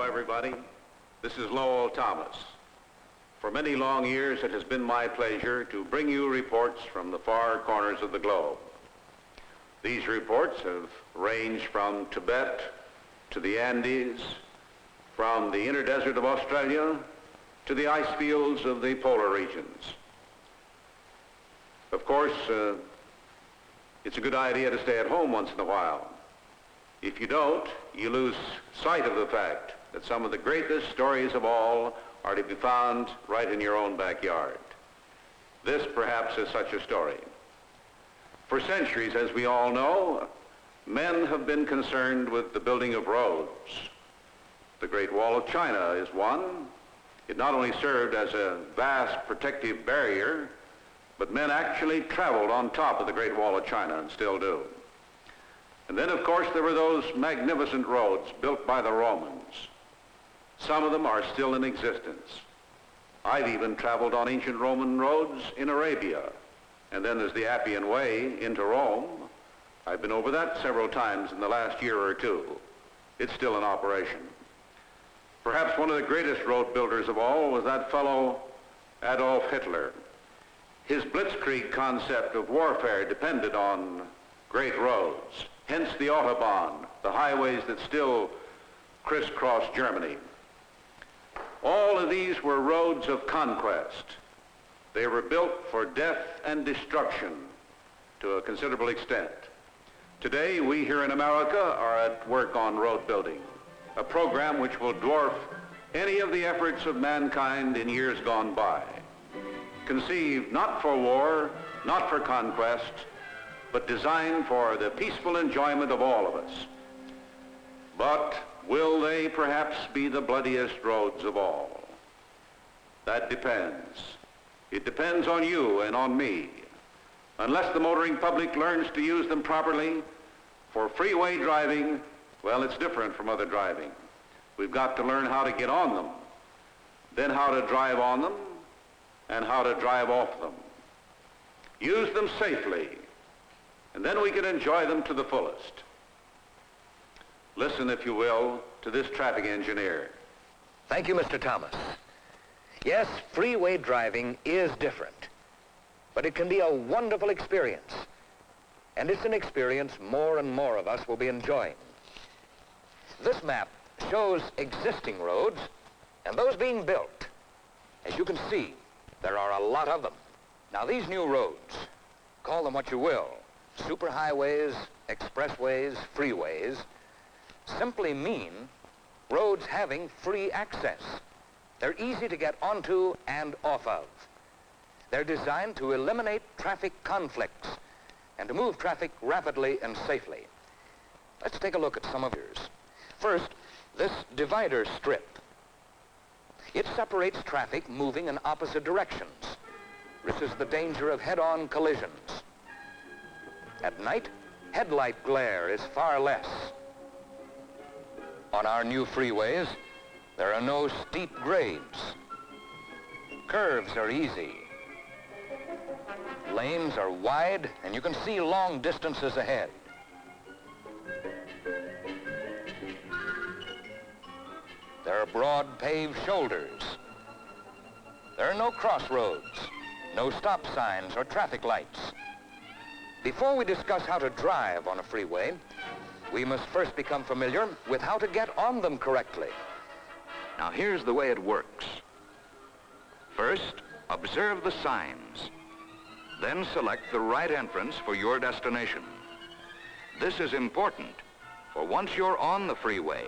everybody. This is Lowell Thomas. For many long years, it has been my pleasure to bring you reports from the far corners of the globe. These reports have ranged from Tibet to the Andes, from the inner desert of Australia to the ice fields of the polar regions. Of course, it's a good idea to stay at home once in a while. If you don't, you lose sight of the fact that some of the greatest stories of all are to be found right in your own backyard. This, perhaps, is such a story. For centuries, as we all know, men have been concerned with the building of roads. The Great Wall of China is one. It not only served as a vast protective barrier, but men actually traveled on top of the Great Wall of China and still do. And then, of course, there were those magnificent roads built by the Romans. Some of them are still in existence. I've even traveled on ancient Roman roads in Arabia. And then there's the Appian Way into Rome. I've been over that several times in the last year or two. It's still in operation. Perhaps one of the greatest road builders of all was that fellow Adolf Hitler. His blitzkrieg concept of warfare depended on great roads, hence the Autobahn, the highways that still crisscross Germany. All of these were roads of conquest. They were built for death and destruction to a considerable extent. Today, we here in America are at work on road building, a program which will dwarf any of the efforts of mankind in years gone by. Conceived not for war, not for conquest, but designed for the peaceful enjoyment of all of us. But will they perhaps be the bloodiest roads of all? That depends. It depends on you and on me. Unless the motoring public learns to use them properly, for freeway driving, well, it's different from other driving. We've got to learn how to get on them, then how to drive on them, and how to drive off them. Use them safely, and then we can enjoy them to the fullest. Listen, if you will, to this traffic engineer. Thank you, Mr. Thomas. Yes, freeway driving is different, but it can be a wonderful experience. And it's an experience more and more of us will be enjoying. This map shows existing roads and those being built. As you can see, there are a lot of them. Now, these new roads, call them what you will, superhighways, expressways, freeways, simply mean roads having free access. They're easy to get onto and off of. They're designed to eliminate traffic conflicts and to move traffic rapidly and safely. Let's take a look at some of yours. First, this divider strip. It separates traffic moving in opposite directions. This is the danger of head-on collisions. At night, headlight glare is far less. On our new freeways, there are no steep grades. Curves are easy. Lanes are wide, and you can see long distances ahead. There are broad paved shoulders. There are no crossroads, no stop signs or traffic lights. Before we discuss how to drive on a freeway, we must first become familiar with how to get on them correctly. Now, here's the way it works. First, observe the signs. Then select the right entrance for your destination. This is important, for once you're on the freeway,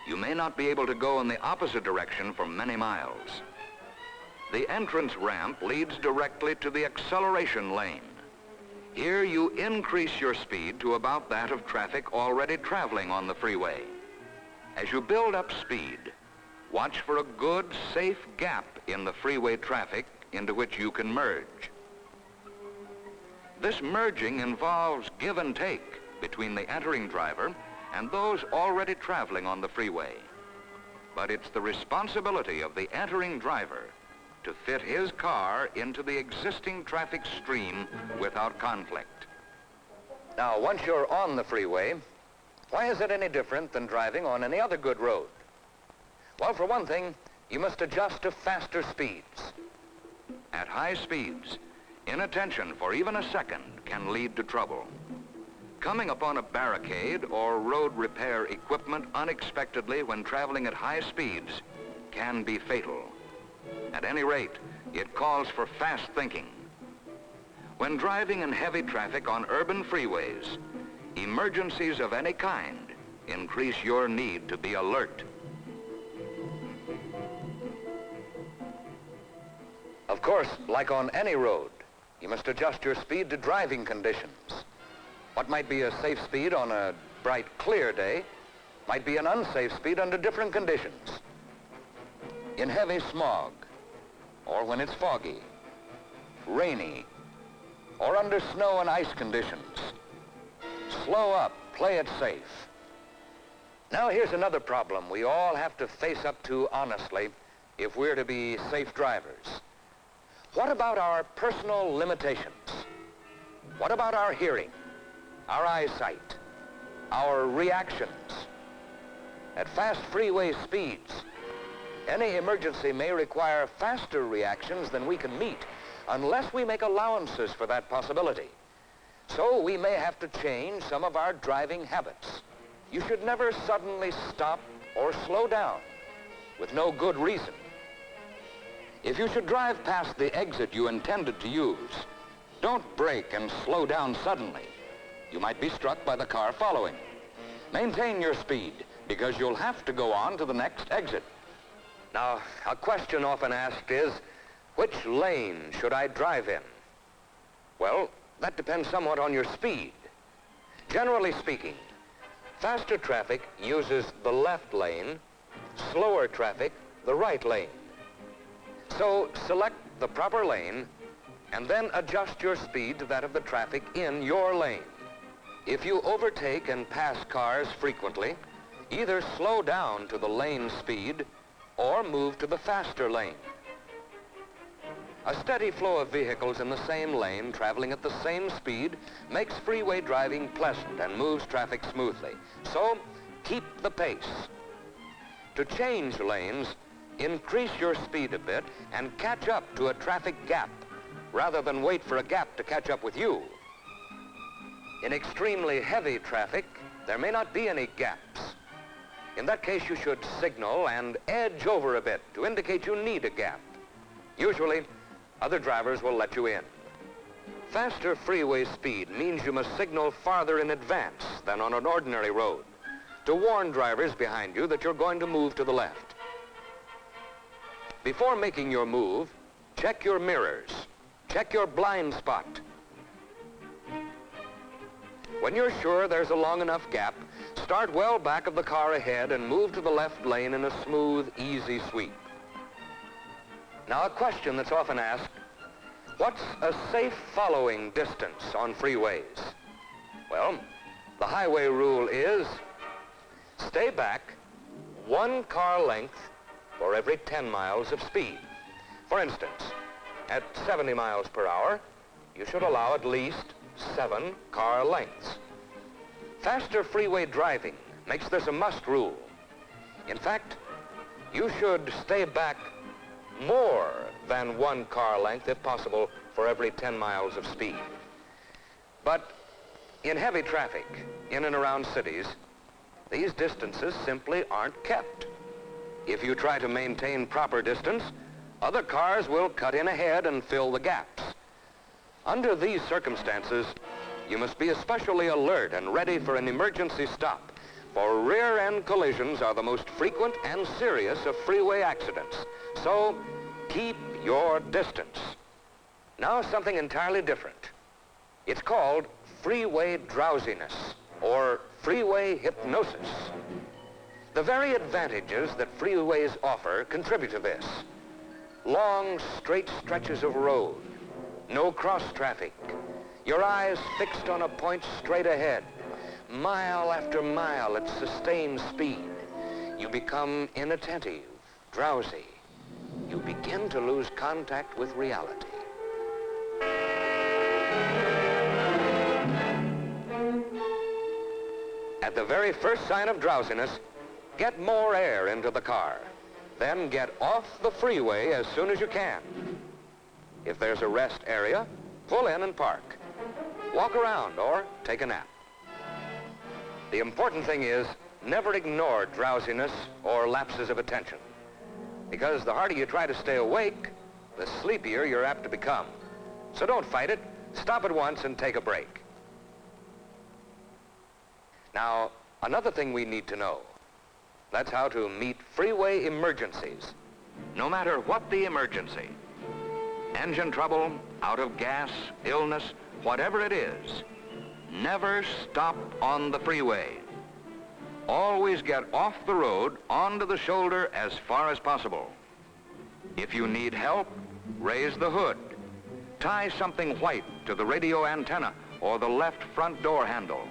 you may not be able to go in the opposite direction for many miles. The entrance ramp leads directly to the acceleration lane. Here you increase your speed to about that of traffic already traveling on the freeway. As you build up speed, watch for a good, safe gap in the freeway traffic into which you can merge. This merging involves give and take between the entering driver and those already traveling on the freeway. But it's the responsibility of the entering driver to fit his car into the existing traffic stream without conflict. Now, once you're on the freeway, why is it any different than driving on any other good road? Well, for one thing, you must adjust to faster speeds. At high speeds, inattention for even a second can lead to trouble. Coming upon a barricade or road repair equipment unexpectedly when traveling at high speeds can be fatal. At any rate, it calls for fast thinking. When driving in heavy traffic on urban freeways, emergencies of any kind increase your need to be alert. Of course, like on any road, you must adjust your speed to driving conditions. What might be a safe speed on a bright, clear day might be an unsafe speed under different conditions. In heavy smog, or when it's foggy, rainy, or under snow and ice conditions. Slow up, play it safe. Now here's another problem we all have to face up to honestly if we're to be safe drivers. What about our personal limitations? What about our hearing, our eyesight, our reactions? At fast freeway speeds, any emergency may require faster reactions than we can meet unless we make allowances for that possibility. So we may have to change some of our driving habits. You should never suddenly stop or slow down with no good reason. If you should drive past the exit you intended to use, don't brake and slow down suddenly. You might be struck by the car following. Maintain your speed because you'll have to go on to the next exit. Now, a question often asked is, which lane should I drive in? Well, that depends somewhat on your speed. Generally speaking, faster traffic uses the left lane, slower traffic the right lane. So select the proper lane and then adjust your speed to that of the traffic in your lane. If you overtake and pass cars frequently, either slow down to the lane speed or move to the faster lane. A steady flow of vehicles in the same lane traveling at the same speed makes freeway driving pleasant and moves traffic smoothly. So keep the pace. To change lanes, increase your speed a bit and catch up to a traffic gap rather than wait for a gap to catch up with you. In extremely heavy traffic, there may not be any gaps. In that case, you should signal and edge over a bit to indicate you need a gap. Usually, other drivers will let you in. Faster freeway speed means you must signal farther in advance than on an ordinary road to warn drivers behind you that you're going to move to the left. Before making your move, check your mirrors. Check your blind spot. When you're sure there's a long enough gap, start well back of the car ahead and move to the left lane in a smooth, easy sweep. Now, a question that's often asked, what's a safe following distance on freeways? Well, the highway rule is stay back 1 car length for every 10 miles of speed. For instance, at 70 miles per hour, you should allow at least 7 car lengths. Faster freeway driving makes this a must rule. In fact, you should stay back more than 1 car length, if possible, for every 10 miles of speed. But in heavy traffic, in and around cities, these distances simply aren't kept. If you try to maintain proper distance, other cars will cut in ahead and fill the gaps. Under these circumstances, you must be especially alert and ready for an emergency stop, for rear-end collisions are the most frequent and serious of freeway accidents. So, keep your distance. Now, something entirely different. It's called freeway drowsiness, or freeway hypnosis. The very advantages that freeways offer contribute to this. Long, straight stretches of road, no cross traffic, your eyes fixed on a point straight ahead, mile after mile at sustained speed. You become inattentive, drowsy. You begin to lose contact with reality. At the very first sign of drowsiness, get more air into the car. Then get off the freeway as soon as you can. If there's a rest area, pull in and park. Walk around or take a nap. The important thing is never ignore drowsiness or lapses of attention, because the harder you try to stay awake, the sleepier you're apt to become. So don't fight it. Stop at once and take a break. Now, another thing we need to know. That's how to meet freeway emergencies. No matter what the emergency, engine trouble, out of gas, illness, whatever it is, never stop on the freeway. Always get off the road onto the shoulder as far as possible. If you need help, raise the hood. Tie something white to the radio antenna or the left front door handle.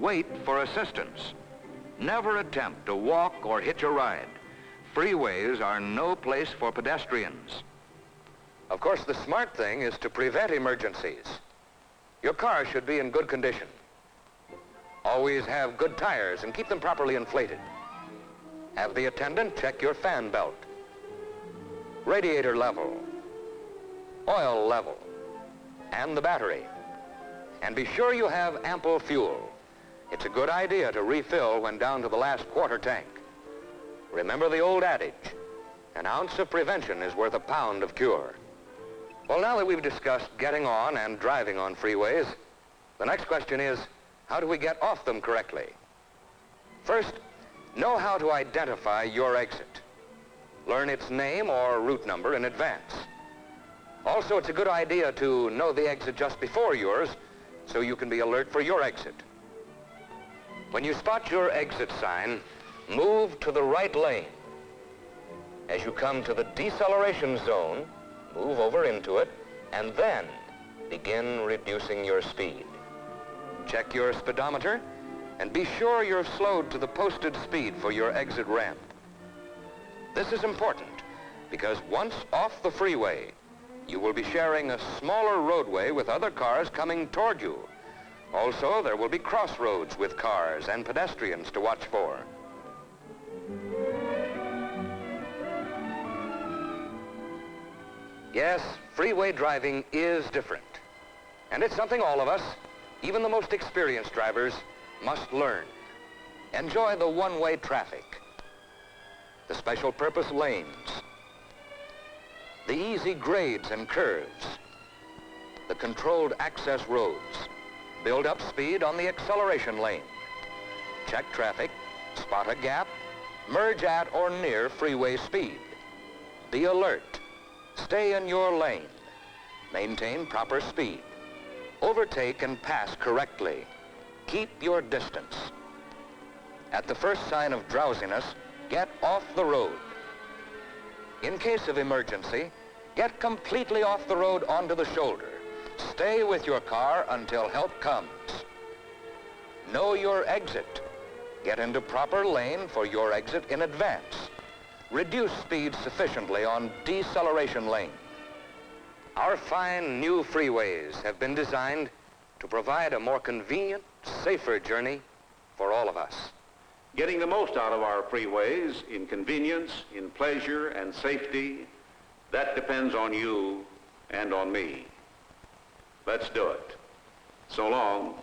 Wait for assistance. Never attempt to walk or hitch a ride. Freeways are no place for pedestrians. Of course, the smart thing is to prevent emergencies. Your car should be in good condition. Always have good tires and keep them properly inflated. Have the attendant check your fan belt, radiator level, oil level, and the battery. And be sure you have ample fuel. It's a good idea to refill when down to the last quarter tank. Remember the old adage, an ounce of prevention is worth a pound of cure. Well, now that we've discussed getting on and driving on freeways, the next question is, how do we get off them correctly? First, know how to identify your exit. Learn its name or route number in advance. Also, it's a good idea to know the exit just before yours so you can be alert for your exit. When you spot your exit sign, move to the right lane. As you come to the deceleration zone, move over into it, and then begin reducing your speed. Check your speedometer, and be sure you're slowed to the posted speed for your exit ramp. This is important, because once off the freeway, you will be sharing a smaller roadway with other cars coming toward you. Also, there will be crossroads with cars and pedestrians to watch for. Yes, freeway driving is different. And it's something all of us, even the most experienced drivers, must learn. Enjoy the one-way traffic, the special purpose lanes, the easy grades and curves, the controlled access roads. Build up speed on the acceleration lane. Check traffic, spot a gap, merge at or near freeway speed. Be alert. Stay in your lane. Maintain proper speed. Overtake and pass correctly. Keep your distance. At the first sign of drowsiness, get off the road. In case of emergency, get completely off the road onto the shoulder. Stay with your car until help comes. Know your exit. Get into proper lane for your exit in advance. Reduce speed sufficiently on deceleration lane. Our fine new freeways have been designed to provide a more convenient, safer journey for all of us. Getting the most out of our freeways in convenience, in pleasure, and safety, that depends on you and on me. Let's do it. So long.